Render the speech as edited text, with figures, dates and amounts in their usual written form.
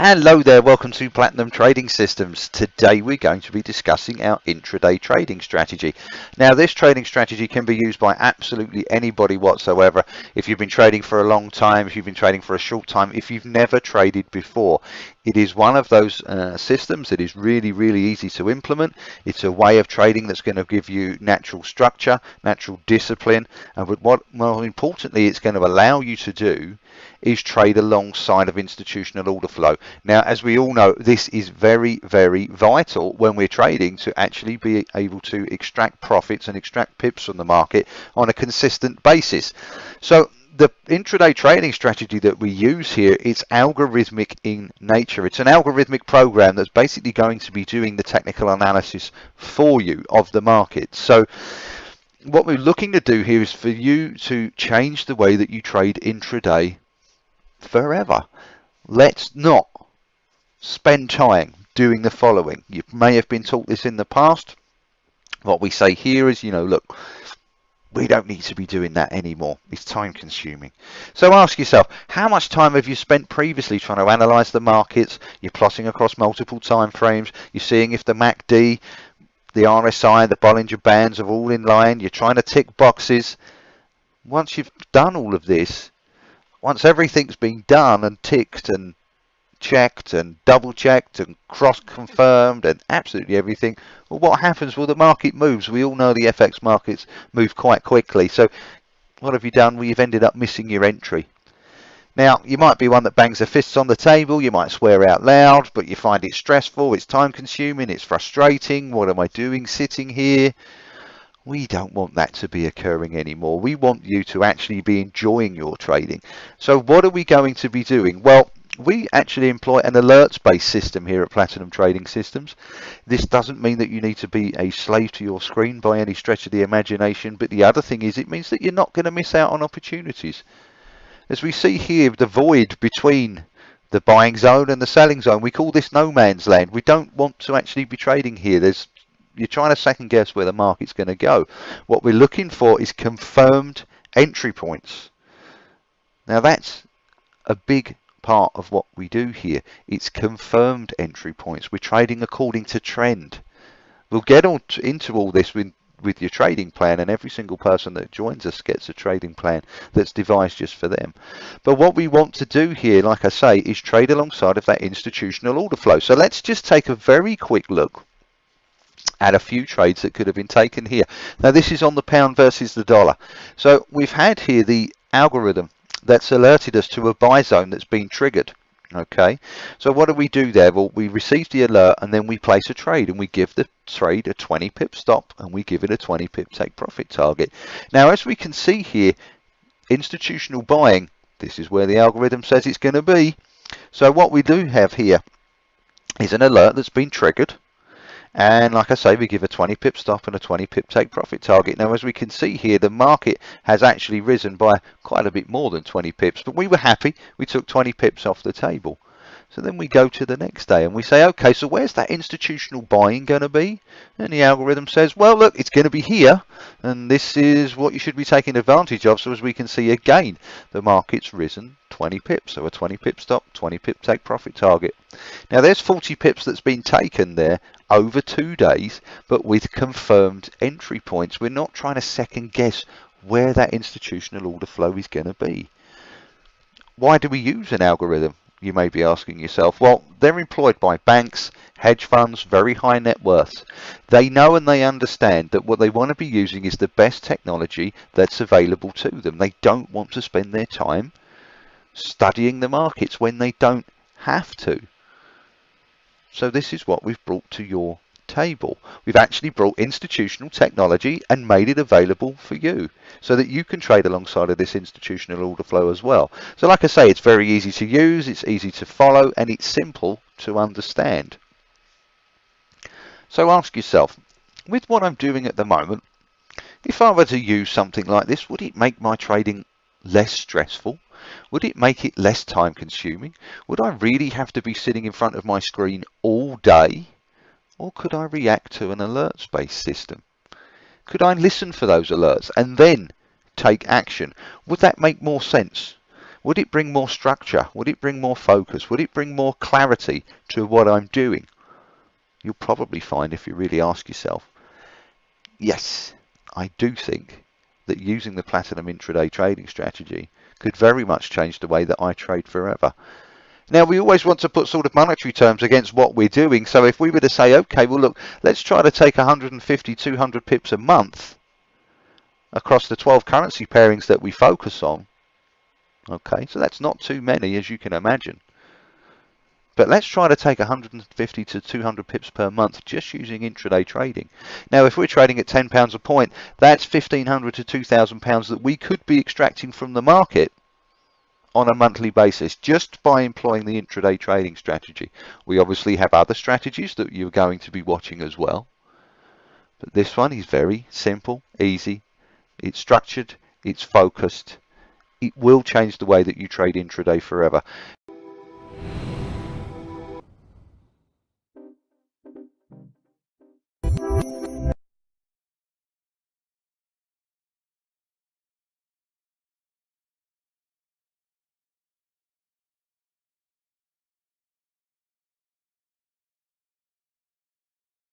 Hello there, welcome to Platinum Trading Systems. Today we're going to be discussing our intraday trading strategy. Now this trading strategy can be used by absolutely anybody whatsoever. If you've been trading for a long time, if you've been trading for a short time, if you've never traded before, it is one of those systems that is really easy to implement. It's a way of trading that's going to give you natural structure, natural discipline, and what more importantly it's going to allow you to do is trade alongside of institutional order flow. Now, as we all know, this is very vital when we're trading to actually be able to extract profits and extract pips from the market on a consistent basis. So the intraday trading strategy that we use here, it's algorithmic in nature. It's an algorithmic program that's basically going to be doing the technical analysis for you of the market. So what we're looking to do here is for you to change the way that you trade intraday forever. Let's not spend time doing the following. You may have been taught this in the past. What we say here is, look, we don't need to be doing that anymore. It's time consuming. So ask yourself, how much time have you spent previously trying to analyze the markets? You're plotting across multiple time frames. You're seeing if the MACD, the RSI, the Bollinger Bands are all in line. You're trying to tick boxes. Once you've done all of this, once everything's been done and ticked and checked and double checked and cross confirmed and absolutely everything, well, what happens? Well, the market moves. We all know the FX markets move quite quickly. So what have you done? Well, you've ended up missing your entry. Now, you might be one that bangs their fists on the table, you might swear out loud, but you find it stressful, it's time consuming, it's frustrating. What am I doing sitting here? We don't want that to be occurring anymore. We want you to actually be enjoying your trading. So what are we going to be doing? Well, we actually employ an alerts-based system here at Platinum Trading Systems. This doesn't mean that you need to be a slave to your screen by any stretch of the imagination, but the other thing is it means that you're not going to miss out on opportunities. As we see here, the void between the buying zone and the selling zone, we call this no man's land. We don't want to actually be trading here. You're trying to second guess where the market's going to go. What we're looking for is confirmed entry points. Now that's a big part of what we do here. It's confirmed entry points. We're trading according to trend. We'll get into all this with your trading plan, and every single person that joins us gets a trading plan that's devised just for them. But what we want to do here, like I say, is trade alongside of that institutional order flow. So let's just take a very quick look at a few trades that could have been taken here. Now this is on the pound versus the dollar. So we've had here the algorithm that's alerted us to a buy zone that's been triggered. Okay, so what do we do there? Well, we receive the alert and then we place a trade, and we give the trade a 20 pip stop and we give it a 20 pip take profit target. Now as we can see here, institutional buying, this is where the algorithm says it's going to be. So what we do have here is an alert that's been triggered. And like I say, we give a 20 pip stop and a 20 pip take profit target. Now, as we can see here, the market has actually risen by quite a bit more than 20 pips, but we were happy. We took 20 pips off the table. So then we go to the next day and we say, okay, so where's that institutional buying going to be? And the algorithm says, well, look, it's going to be here. And this is what you should be taking advantage of. So as we can see again, the market's risen 20 pips. So a 20 pip stop, 20 pip take profit target. Now there's 40 pips that's been taken there over 2 days, but with confirmed entry points. We're not trying to second guess where that institutional order flow is going to be. Why do we use an algorithm? You may be asking yourself. Well, they're employed by banks, hedge funds, very high net worths. They know and they understand that what they want to be using is the best technology that's available to them. They don't want to spend their time studying the markets when they don't have to. So this is what we've brought to your table. We've actually brought institutional technology and made it available for you so that you can trade alongside of this institutional order flow as well. So like I say, it's very easy to use, it's easy to follow, and it's simple to understand. So ask yourself, with what I'm doing at the moment, if I were to use something like this, would it make my trading less stressful? Would it make it less time consuming? Would I really have to be sitting in front of my screen all day? Or could I react to an alerts-based system? Could I listen for those alerts and then take action? Would that make more sense? Would it bring more structure? Would it bring more focus? Would it bring more clarity to what I'm doing? You'll probably find, if you really ask yourself, yes, I do think that using the Platinum intraday trading strategy could very much change the way that I trade forever. Now, we always want to put sort of monetary terms against what we're doing. So if we were to say, okay, well, look, let's try to take 150, 200 pips a month across the 12 currency pairings that we focus on. Okay, so that's not too many, as you can imagine. But let's try to take 150 to 200 pips per month just using intraday trading. Now, if we're trading at £10 a point, that's £1,500 to £2,000 that we could be extracting from the market on a monthly basis just by employing the intraday trading strategy. We obviously have other strategies that you're going to be watching as well. But this one is very simple, easy, it's structured, it's focused. It will change the way that you trade intraday forever.